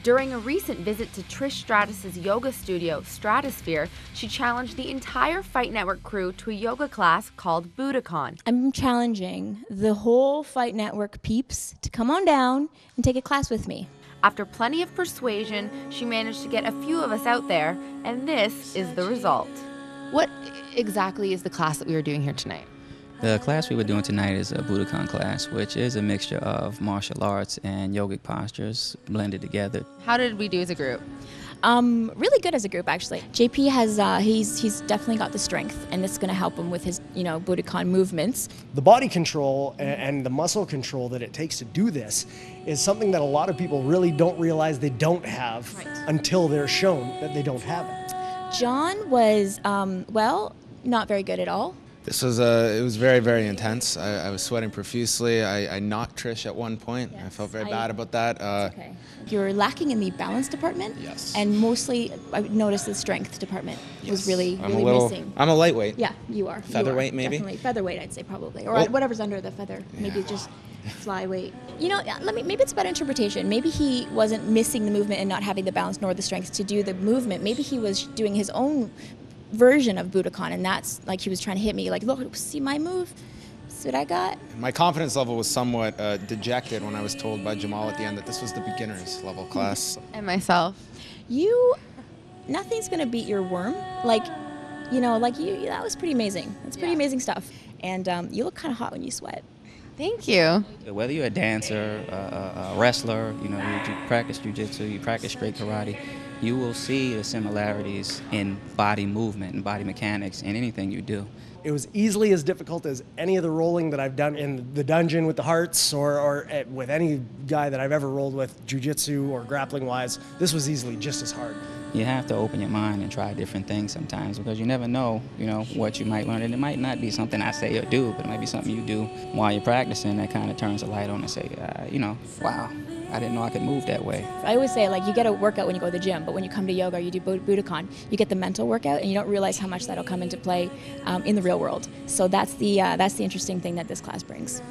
During a recent visit to Trish Status's yoga studio, Stratusphere, she challenged the entire Fight Network crew to a yoga class called Budokon. I'm challenging the whole Fight Network peeps to come on down and take a class with me. After plenty of persuasion, she managed to get a few of us out there, and this is the result. What exactly is the class that we are doing here tonight? The class we were doing tonight is a Budokon class, which is a mixture of martial arts and yogic postures blended together. How did we do as a group? Really good as a group, actually. JP has he's definitely got the strength, and this is going to help him with his Budokon movements. The body control and the muscle control that it takes to do this is something that a lot of people really don't realize they don't have until they're shown that they don't have it. John was not very good at all. This was it was very, very intense. I was sweating profusely. I knocked Trish at one point. Yes, I felt very bad about that. Okay. You're lacking in the balance department. Yes. And mostly, I noticed the strength department was really missing. I'm a lightweight. Yeah, you are. Featherweight, maybe? Definitely. Featherweight, I'd say probably. Or whatever's under the feather. Yeah. Maybe just flyweight. Maybe it's about interpretation. Maybe he wasn't missing the movement and not having the balance nor the strength to do the movement. Maybe he was doing his own version of Budokon, and that's like he was trying to hit me like, look, see my move, see what I got. My confidence level was somewhat dejected when I was told by Jamal at the end that this was the beginners level class. And myself. Nothing's gonna beat your worm. That was pretty amazing. It's pretty amazing stuff. And you look kind of hot when you sweat. Thank you. Whether you're a dancer, a wrestler, you practice jiu-jitsu, you practice straight karate, you will see the similarities in body movement and body mechanics in anything you do. It was easily as difficult as any of the rolling that I've done in the dungeon with the Hearts or with any guy that I've ever rolled with, jiu-jitsu or grappling-wise. This was easily just as hard. You have to open your mind and try different things sometimes because you never know, what you might learn. And it might not be something I say or do, but it might be something you do while you're practicing that kind of turns a light on and say, wow, I didn't know I could move that way. I always say, you get a workout when you go to the gym, but when you come to yoga or you do Budokon, you get the mental workout, and you don't realize how much that'll come into play in the real world. So that's the interesting thing that this class brings.